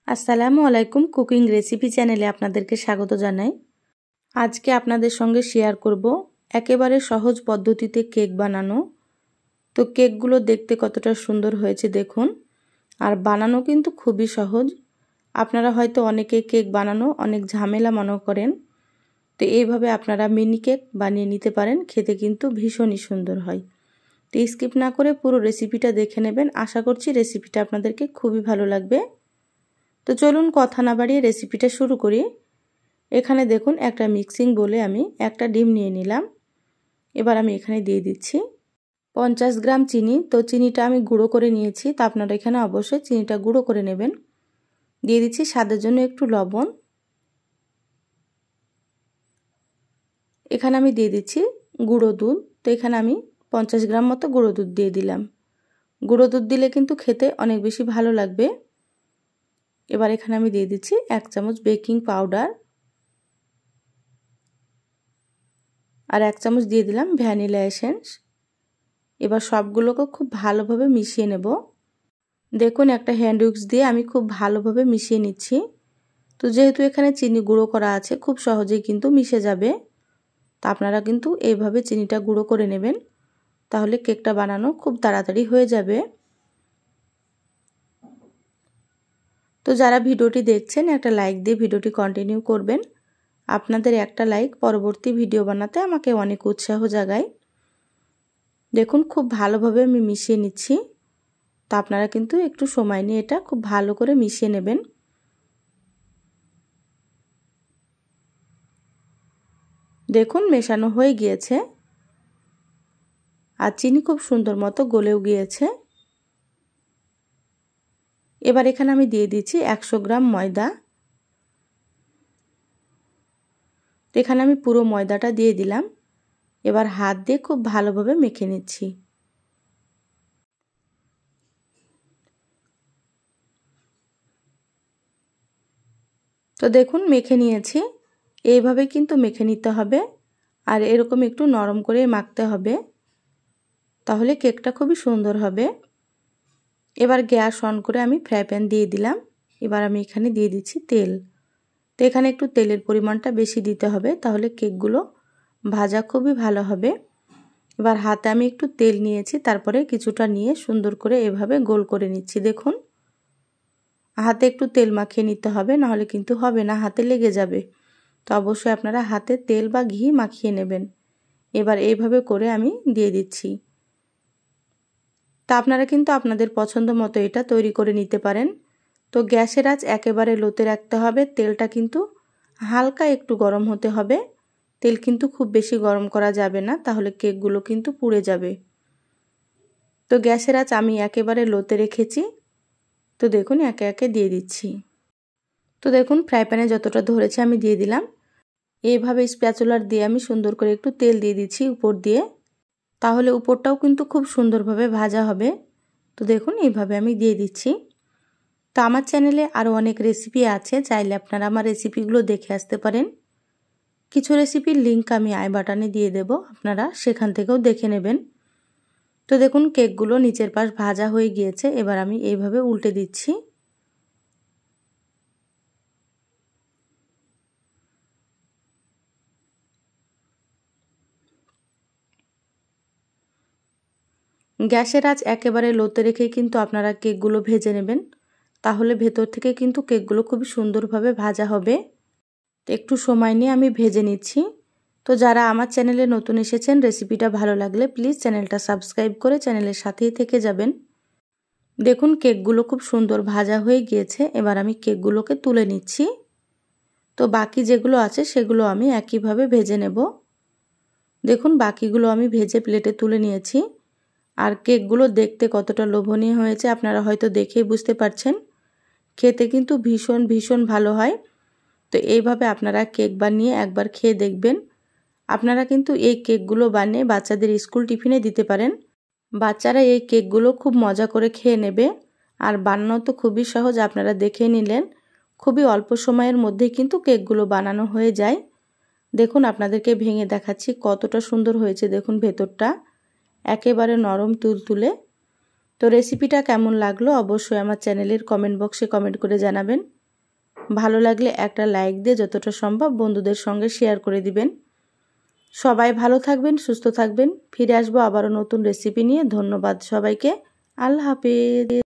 আসসালামু আলাইকুম cooking recipe চ্যানেলে আপনাদেরকে স্বাগত জানাই। আজকে আপনাদের সঙ্গে শেয়ার করব একেবারে সহজ পদ্ধতিতে কেক বানানো। তো কেকগুলো দেখতে কতটা সুন্দর হয়েছে দেখুন, আর বানানো কিন্তু খুবই সহজ। আপনারা হয়তো অনেকে কেক বানানো অনেক ঝামেলা মনে করেন, তো এইভাবে আপনারা মিনি কেক বানিয়ে নিতে পারেন, খেতে কিন্তু ভীষণই সুন্দর হয়। তো স্কিপ না করে পুরো রেসিপিটা দেখে নেবেন, আশা করছি রেসিপিটা আপনাদেরকে খুবই ভালো লাগবে। তো চলুন কথা না বাড়িয়ে রেসিপিটা শুরু করি। এখানে দেখুন একটা মিক্সিং বলে আমি একটা ডিম নিয়ে নিলাম। এবার আমি এখানে দিয়ে দিচ্ছি 50 গ্রাম চিনি। তো চিনিটা আমি গুঁড়ো করে নিয়েছি, তো আপনারা এখানে অবশ্যই চিনিটা গুঁড়ো করে নেবেন। দিয়ে দিচ্ছি স্বাদের জন্য একটু লবণ। এখানে আমি দিয়ে দিচ্ছি গুঁড়ো দুধ। তো এখানে আমি 50 গ্রাম মতো গুঁড়ো দুধ দিয়ে দিলাম। গুঁড়ো দুধ দিলে কিন্তু খেতে অনেক বেশি ভালো লাগবে। এবার এখানে আমি দিয়ে দিচ্ছি 1 চামচ বেকিং পাউডার, আর 1 চামচ দিয়ে দিলাম ভ্যানিলা এসেন্স। এবার সবগুলোকে খুব ভালোভাবে মিশিয়ে নেব। দেখুন একটা হ্যান্ড উইক্স দিয়ে আমি খুব ভালোভাবে মিশিয়ে নিচ্ছি। তো যেহেতু এখানে চিনি গুঁড়ো করা আছে, খুব সহজেই কিন্তু মিশে যাবে। তো আপনারা কিন্তু এইভাবে চিনিটা গুঁড়ো করে নেবেন, তাহলে কেকটা বানানো খুব তাড়াতাড়ি হয়ে যাবে। তো যারা ভিডিওটি দেখছেন একটা লাইক দিয়ে ভিডিওটি কন্টিনিউ করবেন। আপনাদের একটা লাইক পরবর্তী ভিডিও বানাতে আমাকে অনেক উৎসাহ জাগায়। দেখুন খুব ভালোভাবে আমি মিশিয়ে নিচ্ছি। তো আপনারা কিন্তু একটু সময় নিয়ে এটা খুব ভালো করে মিশিয়ে নেবেন। দেখুন মেশানো হয়ে গিয়েছে, আর চিনি খুব সুন্দর মতো গলেও গিয়েছে। এবার এখানে আমি দিয়ে দিচ্ছি 100 গ্রাম ময়দা। তো এখানে আমি পুরো ময়দাটা দিয়ে দিলাম। এবার হাত দিয়ে খুব ভালোভাবে মেখে নিচ্ছি। তো দেখুন মেখে নিয়েছি। এইভাবে কিন্তু মেখে নিতে হবে, আর এরকম একটু নরম করে মাখতে হবে, তাহলে কেকটা খুবই সুন্দর হবে। এবার গ্যাস অন করে আমি ফ্রাই প্যান দিয়ে দিলাম। এবার আমি এখানে দিয়ে দিচ্ছি তেল। তো এখানে একটু তেলের পরিমাণটা বেশি দিতে হবে, তাহলে কেকগুলো ভাজা খুবই ভালো হবে। এবার হাতে আমি একটু তেল নিয়েছি, তারপরে কিছুটা নিয়ে সুন্দর করে এভাবে গোল করে নিচ্ছি। দেখুন হাতে একটু তেল মাখিয়ে নিতে হবে, নাহলে কিন্তু হবে না, হাতে লেগে যাবে। তো অবশ্যই আপনারা হাতে তেল বা ঘি মাখিয়ে নেবেন। এবার এইভাবে করে আমি দিয়ে দিচ্ছি। তা আপনারা কিন্তু আপনাদের পছন্দ মতো এটা তৈরি করে নিতে পারেন। তো গ্যাসের আঁচ একেবারে লোতে রাখতে হবে। তেলটা কিন্তু হালকা একটু গরম হতে হবে। তেল কিন্তু খুব বেশি গরম করা যাবে না, তাহলে কেকগুলো কিন্তু পুড়ে যাবে। তো গ্যাসের আঁচ আমি একেবারে লোতে রেখেছি। তো দেখুন একে একে দিয়ে দিচ্ছি। তো দেখুন ফ্রাই প্যানে যতটা ধরেছে আমি দিয়ে দিলাম। এইভাবে স্প্যাচুলার দিয়ে আমি সুন্দর করে একটু তেল দিয়ে দিচ্ছি উপর দিয়ে, তাহলে উপরটাও কিন্তু খুব সুন্দরভাবে ভাজা হবে। তো দেখুন এইভাবে আমি দিয়ে দিচ্ছি। তো আমার চ্যানেলে আরও অনেক রেসিপি আছে, চাইলে আপনারা আমার রেসিপিগুলো দেখে আসতে পারেন। কিছু রেসিপির লিঙ্ক আমি আই বাটনে দিয়ে দেব, আপনারা সেখান থেকেও দেখে নেবেন। তো দেখুন কেকগুলো নিচের পাশ ভাজা হয়ে গিয়েছে। এবার আমি এইভাবে উল্টে দিচ্ছি। গ্যাসের আঁচ একেবারে লোতে রেখেই কিন্তু আপনারা কেকগুলো ভেজে নেবেন, তাহলে ভেতর থেকে কিন্তু কেকগুলো খুবই সুন্দরভাবে ভাজা হবে। একটু সময় নিয়ে আমি ভেজে নিচ্ছি। তো যারা আমার চ্যানেলে নতুন এসেছেন, রেসিপিটা ভালো লাগলে প্লিজ চ্যানেলটা সাবস্ক্রাইব করে চ্যানেলের সাথেই থেকে যাবেন। দেখুন কেকগুলো খুব সুন্দর ভাজা হয়ে গিয়েছে। এবার আমি কেকগুলোকে তুলে নিচ্ছি। তো বাকি যেগুলো আছে সেগুলো আমি একইভাবে ভেজে নেব। দেখুন বাকিগুলো আমি ভেজে প্লেটে তুলে নিয়েছি। আর কেকগুলো দেখতে কতটা লোভনীয় হয়েছে আপনারা হয়তো দেখেই বুঝতে পারছেন। খেতে কিন্তু ভীষণ ভীষণ ভালো হয়। তো এইভাবে আপনারা কেক বানিয়ে একবার খেয়ে দেখবেন। আপনারা কিন্তু এই কেকগুলো বানিয়ে বাচ্চাদের স্কুল টিফিনে দিতে পারেন। বাচ্চারা এই কেকগুলো খুব মজা করে খেয়ে নেবে। আর বানানো তো খুবই সহজ, আপনারা দেখে নিলেন। খুবই অল্প সময়ের মধ্যেই কিন্তু কেকগুলো বানানো হয়ে যায়। দেখুন আপনাদেরকে ভেঙে দেখাচ্ছি কতটা সুন্দর হয়েছে। দেখুন ভেতরটা একেবারে নরম তুলতুলে। তো রেসিপিটা কেমন লাগলো অবশ্যই আমার চ্যানেলের কমেন্ট বক্সে কমেন্ট করে জানাবেন। ভালো লাগলে একটা লাইক দিয়ে যতটা সম্ভব বন্ধুদের সঙ্গে শেয়ার করে দিবেন। সবাই ভালো থাকবেন, সুস্থ থাকবেন। ফিরে আসবো আবারও নতুন রেসিপি নিয়ে। ধন্যবাদ সবাইকে। আল্লাহ হাফেজ।